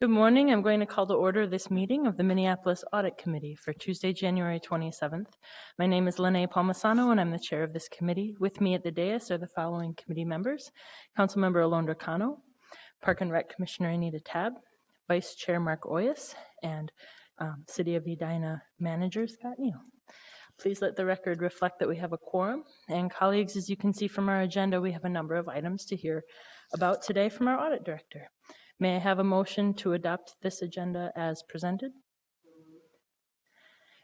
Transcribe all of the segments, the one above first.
Good morning. I'm going to call to order this meeting of the Minneapolis Audit Committee for Tuesday, January 27th. My name is Lene Palmisano, and I'm the chair of this committee. With me at the dais are the following committee members: Councilmember Alondra Cano, Park and Rec Commissioner Anita Tabb, Vice Chair Mark Oyaas, and City of Edina Manager Scott Neal. Please let the record reflect that we have a quorum. And colleagues, as you can see from our agenda, we have a number of items to hear about today from our audit director. May I have a motion to adopt this agenda as presented?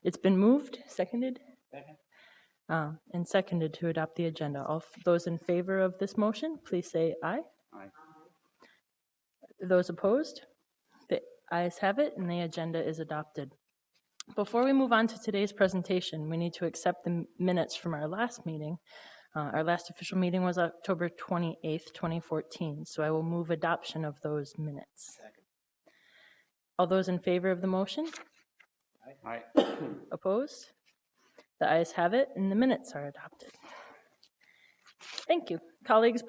It's been moved, seconded? Second. And seconded to adopt the agenda. All those in favor of this motion, please say aye. Aye. Those opposed? The ayes have it, and the agenda is adopted. Before we move on to today's presentation, we need to accept the minutes from our last meeting. Our last official meeting was October 28th, 2014, so I will move adoption of those minutes. Second. All those in favor of the motion? Aye. Opposed? The ayes have it, and the minutes are adopted. Thank you. Colleagues,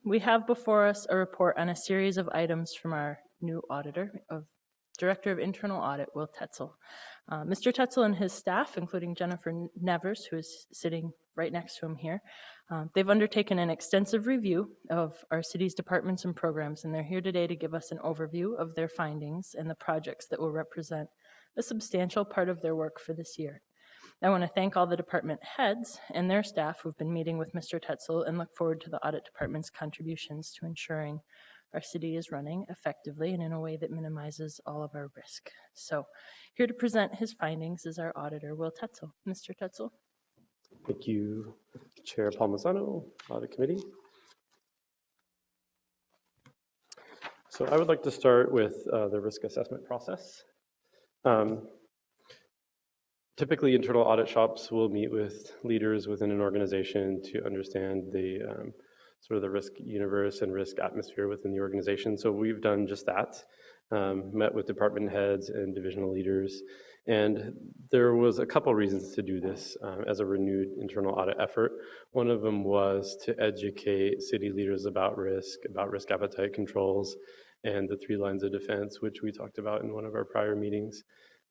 we have before us a report on a series of items from our new Director of Internal Audit, Will Tetzel. Mr. Tetzel and his staff, including Jennifer Nevers, who is sitting right next to him here, they've undertaken an extensive review of our city's departments and programs, and they're here today to give us an overview of their findings and the projects that will represent a substantial part of their work for this year. I want to thank all the department heads and their staff who've been meeting with Mr. Tetzel and look forward to the audit department's contributions to ensuring our city is running effectively and in a way that minimizes all of our risk. So here to present his findings is our auditor, Will Tetzel. Mr. Tetzel. Thank you, Chair Palmisano, Audit Committee. So I would like to start with the risk assessment process. Typically, internal audit shops will meet with leaders within an organization to understand the sort of the risk universe and risk atmosphere within the organization. So we've done just that, met with department heads and divisional leaders. And there was a couple reasons to do this as a renewed internal audit effort. One of them was to educate city leaders about risk appetite controls, and the 3 lines of defense, which we talked about in one of our prior meetings.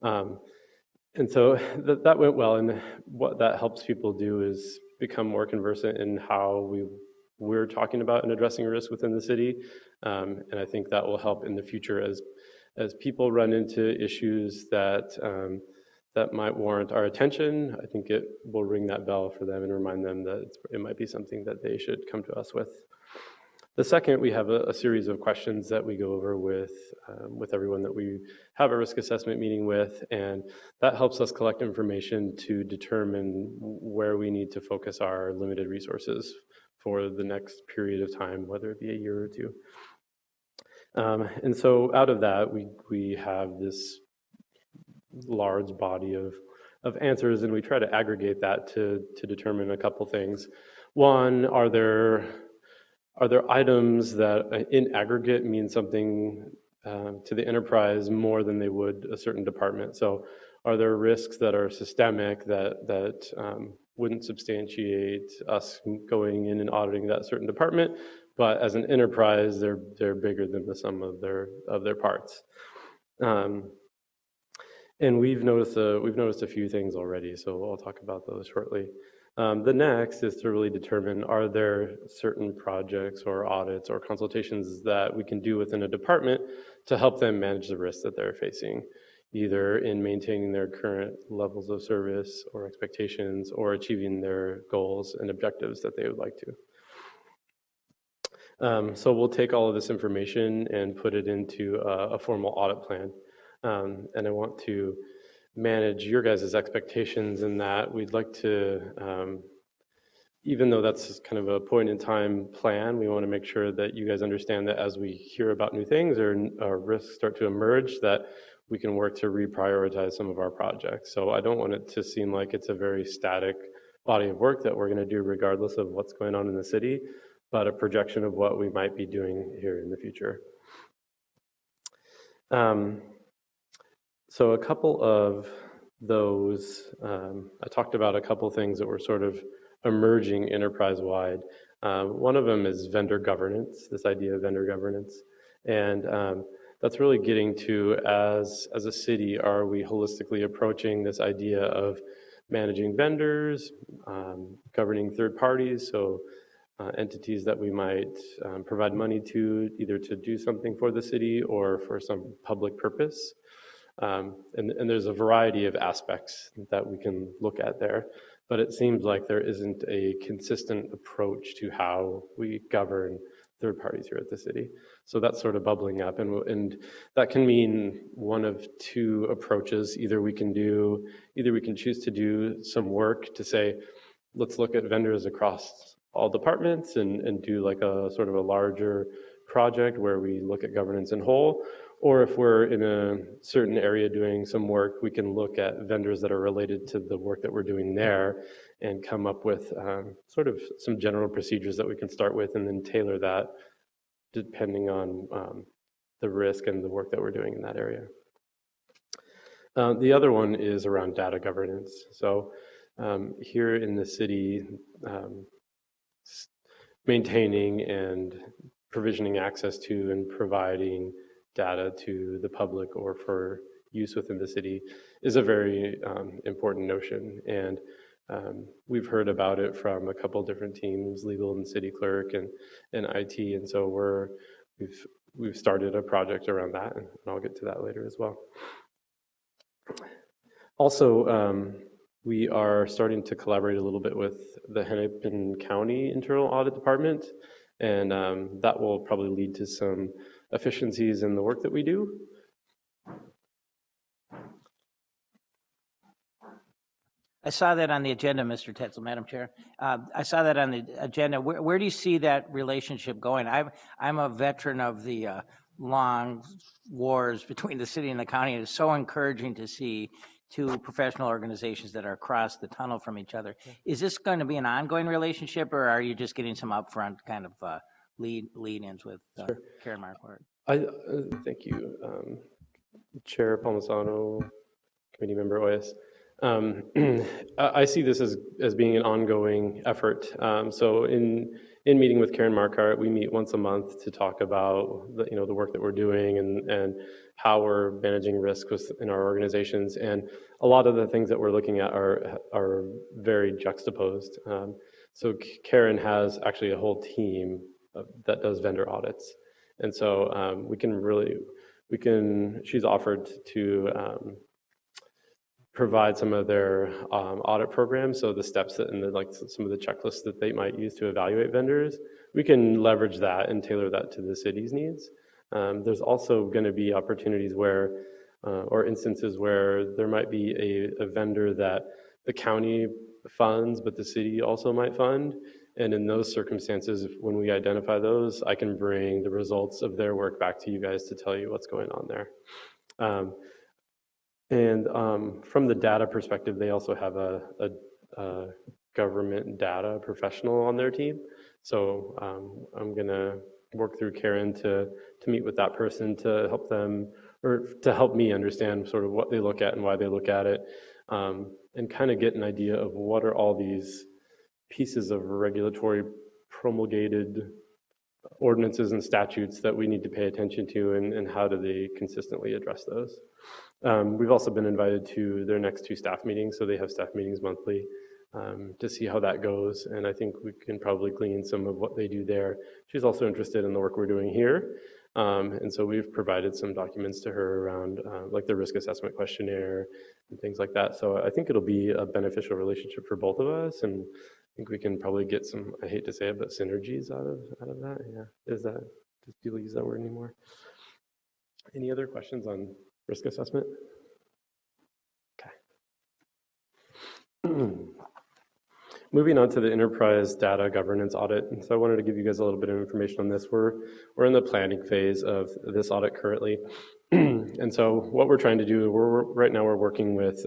And so that went well, and what that helps people do is become more conversant in how we're talking about and addressing risk within the city. And I think that will help in the future as people run into issues that might warrant our attention. I think it will ring that bell for them and remind them that it might be something that they should come to us with. The second, we have a series of questions that we go over with everyone that we have a risk assessment meeting with, and that helps us collect information to determine where we need to focus our limited resources for the next period of time, whether it be a year or two. And so out of that, we have this large body of answers, and we try to aggregate that to determine a couple things. One, are there items that in aggregate mean something to the enterprise more than they would a certain department? So are there risks that are systemic that wouldn't substantiate us going in and auditing that certain department, but as an enterprise, they're bigger than the sum of their parts? And we've noticed a few things already, so I'll talk about those shortly. The next is to really determine, are there certain projects or audits or consultations that we can do within a department to help them manage the risks that they're facing, either in maintaining their current levels of service or expectations or achieving their goals and objectives that they would like to. So we'll take all of this information and put it into a formal audit plan. And I want to manage your guys' expectations in that we'd like to, even though that's kind of a point in time plan, we want to make sure that you guys understand that as we hear about new things or risks start to emerge, that we can work to reprioritize some of our projects. So I don't want it to seem like it's a very static body of work that we're going to do regardless of what's going on in the city, but a projection of what we might be doing here in the future. So a couple of those, I talked about a couple things that were sort of emerging enterprise-wide. One of them is vendor governance, this idea of vendor governance. And that's really getting to, as a city, are we holistically approaching this idea of managing vendors, governing third parties, so entities that we might provide money to, either to do something for the city or for some public purpose. And there's a variety of aspects that we can look at there, but it seems like there isn't a consistent approach to how we govern third parties here at the city. So that's sort of bubbling up, and that can mean one of two approaches. Either we can choose to do some work to say, let's look at vendors across all departments and do like a sort of a larger project where we look at governance in whole. Or if we're in a certain area doing some work, we can look at vendors that are related to the work that we're doing there and come up with sort of some general procedures that we can start with and then tailor that depending on the risk and the work that we're doing in that area. The other one is around data governance. So here in the city, maintaining and provisioning access to and providing data to the public or for use within the city is a very important notion. And we've heard about it from a couple different teams, legal and city clerk and IT. And so we've started a project around that, and I'll get to that later as well. Also, we are starting to collaborate a little bit with the Hennepin County Internal Audit Department, and that will probably lead to some efficiencies in the work that we do. I saw that on the agenda, Mr. Tetzel, Madam Chair. I saw that on the agenda. Where do you see that relationship going? I'm a veteran of the long wars between the city and the county. It's so encouraging to see two professional organizations that are across the tunnel from each other. Is this going to be an ongoing relationship, or are you just getting some upfront kind of lead-ins with Karen Marquardt? Thank you, Chair Palmisano, Committee Member Oyaas. I see this as being an ongoing effort. So in meeting with Karen Marquardt, we meet once a month to talk about the work that we're doing and how we're managing risk in our organizations. And a lot of the things that we're looking at are very juxtaposed. So Karen has actually a whole team that does vendor audits, and so she's offered to provide some of their audit programs, so the steps and some of the checklists that they might use to evaluate vendors. We can leverage that and tailor that to the city's needs. There's also going to be opportunities where, or instances where there might be a vendor that the county funds, but the city also might fund. And in those circumstances, when we identify those, I can bring the results of their work back to you guys to tell you what's going on there. And from the data perspective, they also have a government data professional on their team. So I'm going to work through Karen to meet with that person to help them, or to help me understand sort of what they look at and why they look at it, and kind of get an idea of what are all these pieces of regulatory promulgated ordinances and statutes that we need to pay attention to, and how do they consistently address those. We've also been invited to their next two staff meetings, so they have staff meetings monthly, to see how that goes, and I think we can probably glean some of what they do there. She's also interested in the work we're doing here, and so we've provided some documents to her around like the risk assessment questionnaire and things like that. So I think it'll be a beneficial relationship for both of us, and I think we can probably get some, I hate to say it, but synergies out of that. Yeah, do people use that word anymore? Any other questions on risk assessment? Okay. Moving on to the enterprise data governance audit. And so I wanted to give you guys a little bit of information on this. We're in the planning phase of this audit currently. And so what we're trying to do, right now we're working with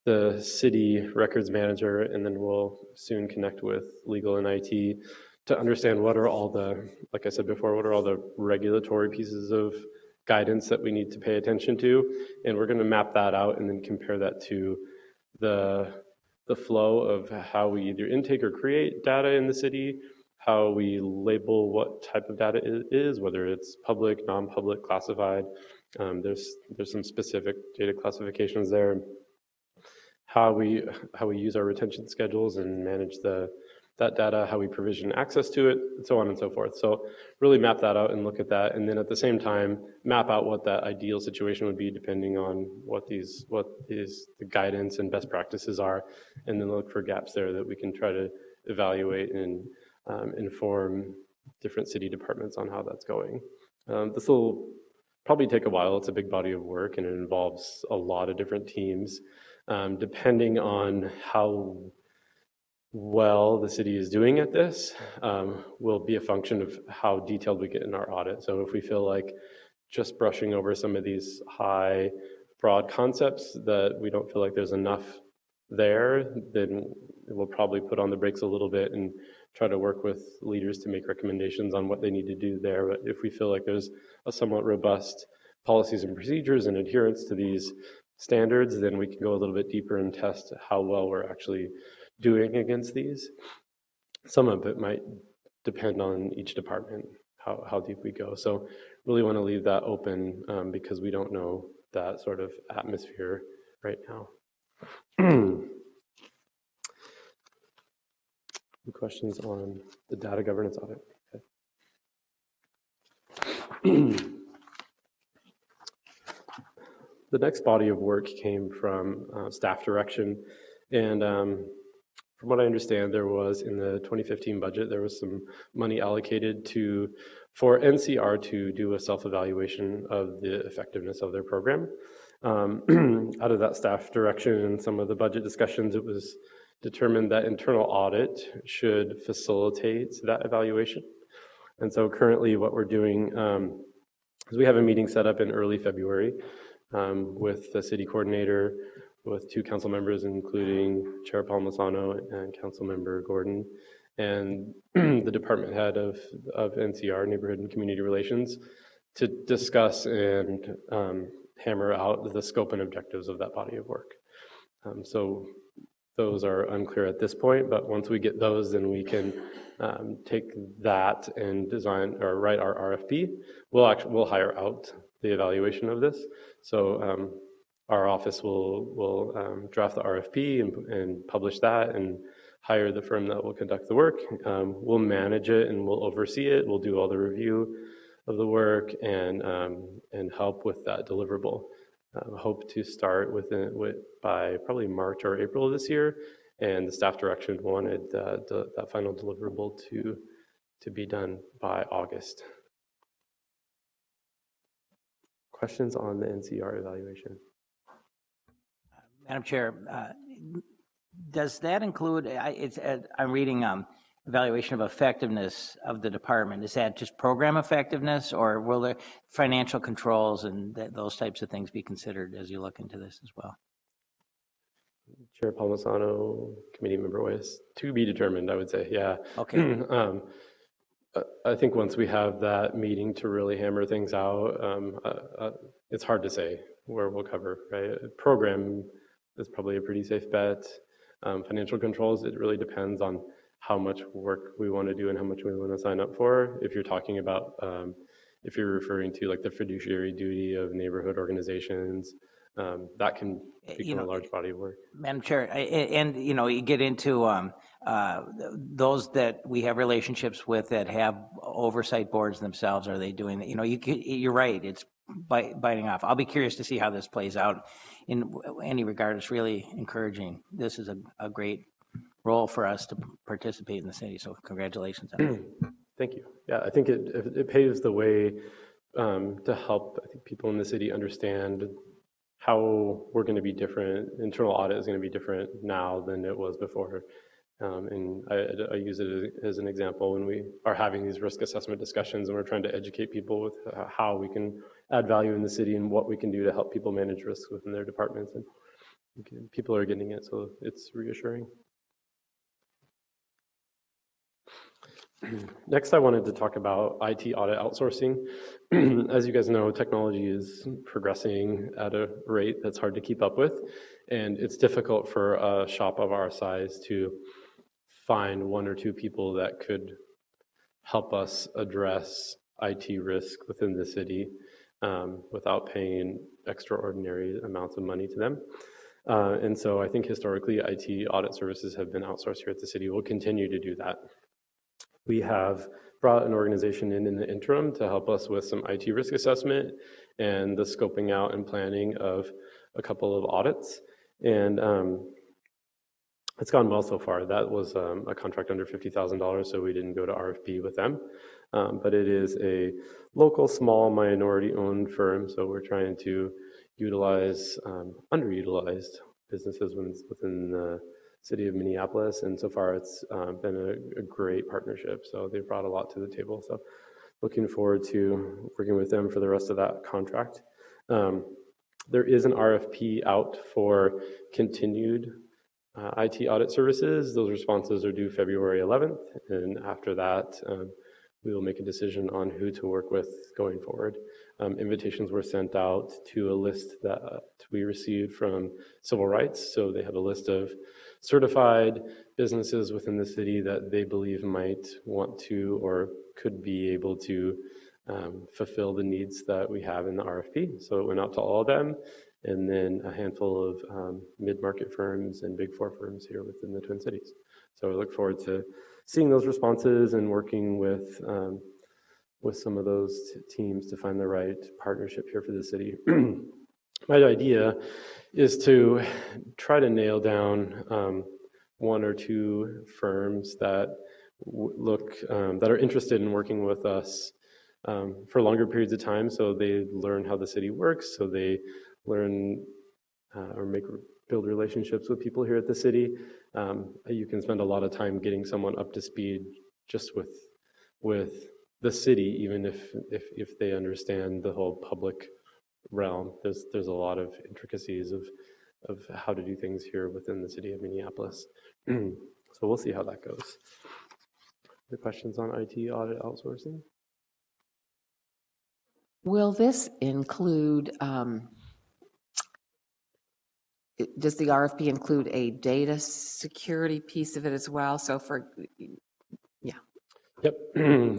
the city records manager, and then we'll soon connect with legal and IT to understand what are all the, like I said before, what are all the regulatory pieces of guidance that we need to pay attention to. And we're going to map that out and then compare that to the flow of how we either intake or create data in the city, how we label what type of data it is, whether it's public, non-public, classified. There's some specific data classifications there. How we use our retention schedules and manage that data, how we provision access to it, and so on and so forth. So really map that out and look at that, and then at the same time map out what that ideal situation would be depending on what the guidance and best practices are, and then look for gaps there that we can try to evaluate and inform different city departments on how that's going. This will probably take a while. It's a big body of work and it involves a lot of different teams. Depending on how well the city is doing at this will be a function of how detailed we get in our audit. So if we feel like just brushing over some of these high, broad concepts that we don't feel like there's enough there, then we'll probably put on the brakes a little bit and try to work with leaders to make recommendations on what they need to do there. But if we feel like there's a somewhat robust policies and procedures and adherence to these standards, then we can go a little bit deeper and test how well we're actually doing against these. Some of it might depend on each department, how deep we go. So really want to leave that open because we don't know that sort of atmosphere right now. Any questions on the data governance audit? Okay. The next body of work came from staff direction, and from what I understand, there was in the 2015 budget, there was some money allocated for NCR to do a self-evaluation of the effectiveness of their program. Out of that staff direction and some of the budget discussions, it was determined that internal audit should facilitate that evaluation. And so currently what we're doing is we have a meeting set up in early February with the city coordinator, with 2 council members, including Chair Palmisano and Council Member Gordon, and the department head of NCR, Neighborhood and Community Relations, to discuss and hammer out the scope and objectives of that body of work. So those are unclear at this point, but once we get those, then we can take that and design or write our RFP. We'll hire out the evaluation of this. So our office will draft the RFP and publish that and hire the firm that will conduct the work. We'll manage it and we'll oversee it. We'll do all the review of the work and help with that deliverable. Hope to start by probably March or April of this year, and the staff direction wanted that final deliverable to be done by August. Questions on the NCR evaluation? Madam Chair, does that include, I'm reading evaluation of effectiveness of the department. Is that just program effectiveness, or will the financial controls and those types of things be considered as you look into this as well? Chair Palmisano, Committee Member Oyaas, to be determined, I would say, yeah. Okay. I think once we have that meeting to really hammer things out, it's hard to say where we'll cover, right? Program is probably a pretty safe bet. Financial controls, it really depends on how much work we want to do and how much we want to sign up for. If you're talking about, if you're referring to like the fiduciary duty of neighborhood organizations, that can become a large body of work. Madam Chair, and you get into those that we have relationships with that have oversight boards themselves. Are they doing that? You're right. It's biting off. I'll be curious to see how this plays out in any regard. It's really encouraging. This is a great role for us to participate in the city. So congratulations on that. Thank you. Yeah, I think it paves the way to help people in the city understand how we're going to be different. Internal audit is going to be different now than it was before. And I use it as an example when we are having these risk assessment discussions and we're trying to educate people with how we can add value in the city and what we can do to help people manage risks within their departments. And people are getting it, so it's reassuring. Next, I wanted to talk about IT audit outsourcing. As you guys know, technology is progressing at a rate that's hard to keep up with, and it's difficult for a shop of our size to find 1 or 2 people that could help us address IT risk within the city without paying extraordinary amounts of money to them. And so I think historically IT audit services have been outsourced here at the city. We'll continue to do that. We have brought an organization in the interim to help us with some IT risk assessment and the scoping out and planning of a couple of audits. And it's gone well so far. That was a contract under $50,000, so we didn't go to RFP with them. But it is a local, small, minority-owned firm, so we're trying to utilize underutilized businesses within the city of Minneapolis, and so far it's been a great partnership. So they brought a lot to the table. So looking forward to working with them for the rest of that contract. There is an RFP out for continued IT audit services. Those responses are due February 11th, and after that, we will make a decision on who to work with going forward. Invitations were sent out to a list that we received from Civil Rights. So they have a list of certified businesses within the city that they believe might want to or could be able to fulfill the needs that we have in the RFP. So it went out to all of them, and then a handful of mid-market firms and Big Four firms here within the Twin Cities. So I look forward to seeing those responses and working with some of those teams to find the right partnership here for the city. My idea is to try to nail down one or two firms that that are interested in working with us for longer periods of time, so they learn how the city works, so they learn or build relationships with people here at the city. You can spend a lot of time getting someone up to speed just with the city, even if they understand the whole public realm. There's a lot of intricacies of how to do things here within the city of Minneapolis. So we'll see how that goes. The questions on IT audit outsourcing? Will this include, does the RFP include a data security piece of it as well? So Yep.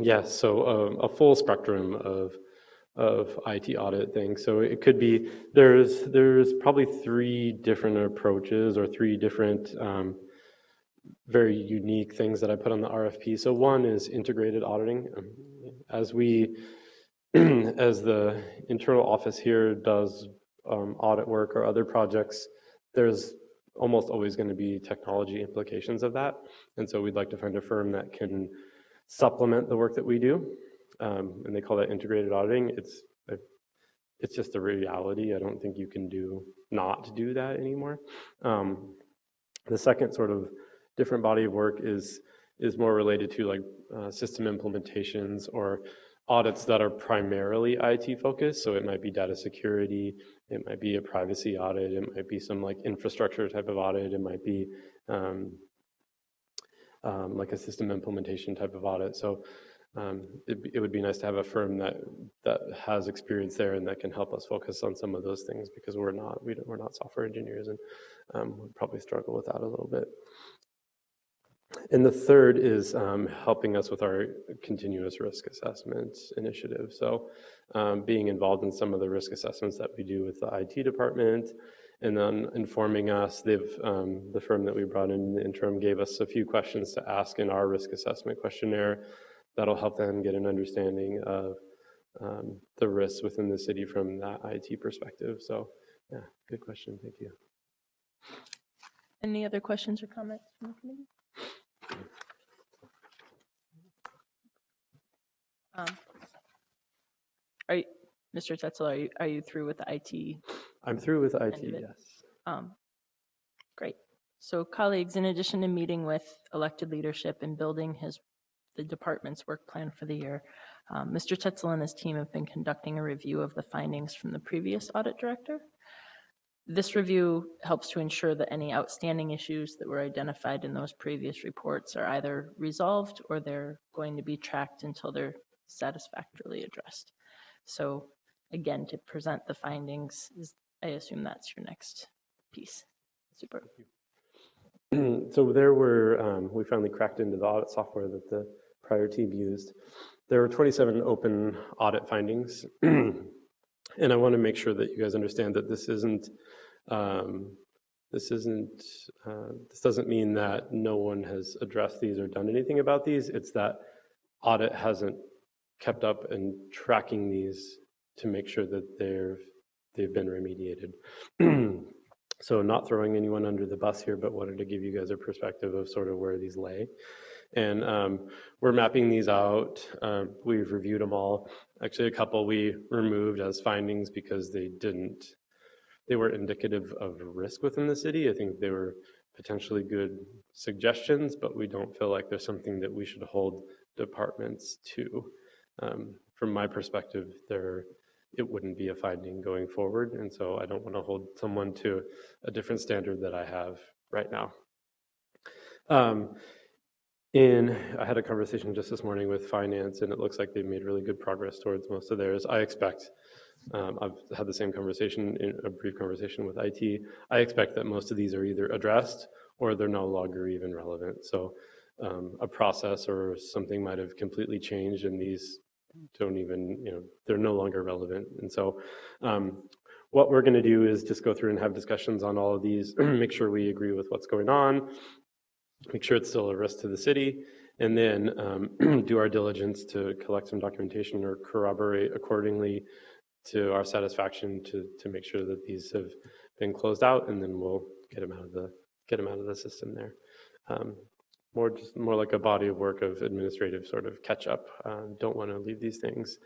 Yes. So a full spectrum of IT audit things. So it could be there's probably three different approaches or three different very unique things that I put on the RFP. So one is integrated auditing. As the internal office here does audit work or other projects, there's almost always going to be technology implications of that. And so we'd like to find a firm that can supplement the work that we do. And they call that integrated auditing. It's just a reality. I don't think you can not do that anymore. The second sort of different body of work is more related to like system implementations or audits that are primarily IT focused. So it might be data security, it might be a privacy audit, it might be some like infrastructure type of audit, it might be like a system implementation type of audit. So it would be nice to have a firm that has experience there and that can help us focus on some of those things, because we're not software engineers, and we'll probably struggle with that a little bit. And the third is helping us with our continuous risk assessment initiative. So being involved in some of the risk assessments that we do with the IT department, and then informing us. The firm that we brought in the interim gave us a few questions to ask in our risk assessment questionnaire that'll help them get an understanding of the risks within the city from that IT perspective. So yeah, good question. Thank you. Any other questions or comments from the committee? Mr. Tetzel, are you through with the IT? I'm through with IT, yes. Great. So colleagues, in addition to meeting with elected leadership and building the department's work plan for the year, Mr. Tetzel and his team have been conducting a review of the findings from the previous audit director. This review helps to ensure that any outstanding issues that were identified in those previous reports are either resolved or they're going to be tracked until they're satisfactorily addressed. So again, to present the findings, I assume that's your next piece. Super. So we finally cracked into the audit software that the prior team used. There were 27 open audit findings. And I want to make sure that you guys understand that this doesn't mean that no one has addressed these or done anything about these. It's that audit hasn't kept up and tracking these to make sure that they've been remediated. So not throwing anyone under the bus here, but wanted to give you guys a perspective of sort of where these lay. And we're mapping these out. We've reviewed them all. Actually, a couple we removed as findings because they were indicative of risk within the city. I think they were potentially good suggestions, but we don't feel like there's something that we should hold departments to. From my perspective, it wouldn't be a finding going forward, and so I don't want to hold someone to a different standard that I have right now. I had a conversation just this morning with finance, and it looks like they've made really good progress towards most of theirs. I expect, I've had the same conversation, in a brief conversation with IT. I expect that most of these are either addressed or they're no longer even relevant. So a process or something might have completely changed, and these don't even, they're no longer relevant. And so what we're going to do is just go through and have discussions on all of these, make sure we agree with what's going on, make sure it's still a risk to the city, and then do our diligence to collect some documentation or corroborate accordingly to our satisfaction to make sure that these have been closed out, and then we'll get them out of the system there. More like a body of work of administrative sort of catch up. Don't want to leave these things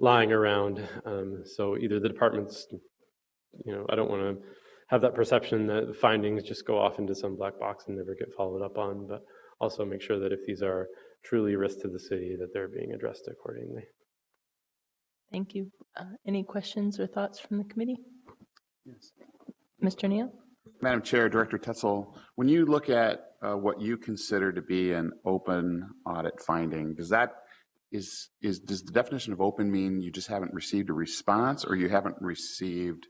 lying around. So either the departments, I don't want to have that perception that the findings just go off into some black box and never get followed up on, but also make sure that if these are truly risks to the city, that they're being addressed accordingly. Thank you. Any questions or thoughts from the committee? Yes. Mr. Neal? Madam Chair, Director Tetzel, when you look at what you consider to be an open audit finding, does the definition of open mean you just haven't received a response, or you haven't received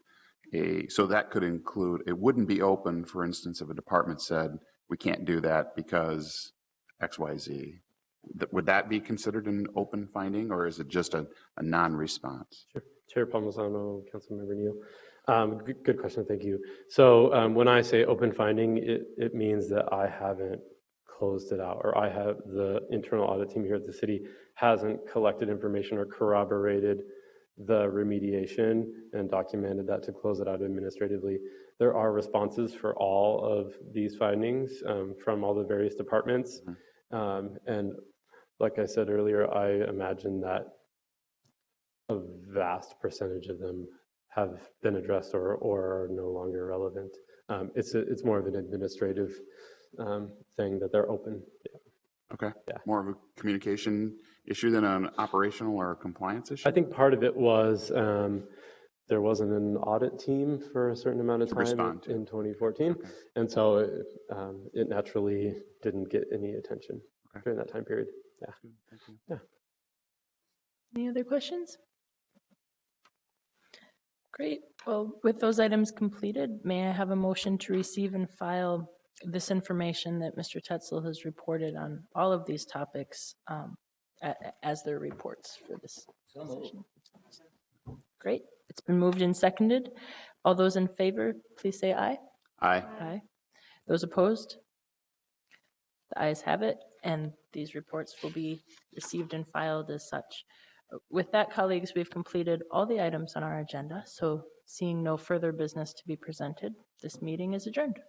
so that could include, it wouldn't be open, for instance, if a department said, we can't do that because X, Y, Z. Would that be considered an open finding, or is it just a non-response? Sure. Chair Palmisano, Councilmember Neal. Good question, thank you. So when I say open finding, it means that I haven't closed it out, or the internal audit team here at the city hasn't collected information or corroborated the remediation and documented that to close it out administratively. There are responses for all of these findings from all the various departments. And like I said earlier, I imagine that a vast percentage of them have been addressed or are no longer relevant. It's more of an administrative thing that they're open. Yeah. Okay. Yeah. More of a communication issue than an operational or a compliance issue? I think part of it was there wasn't an audit team for a certain amount of time in 2014. Okay. And so it naturally didn't get any attention during that time period. Yeah. Thank you. Yeah. Any other questions? Great. Well, with those items completed, may I have a motion to receive and file this information that Mr. Tetzel has reported on all of these topics as their reports for this session? Great. It's been moved and seconded. All those in favor, please say aye. Aye. Aye. Those opposed? The ayes have it, and these reports will be received and filed as such. With that, colleagues, we've completed all the items on our agenda, so seeing no further business to be presented, this meeting is adjourned.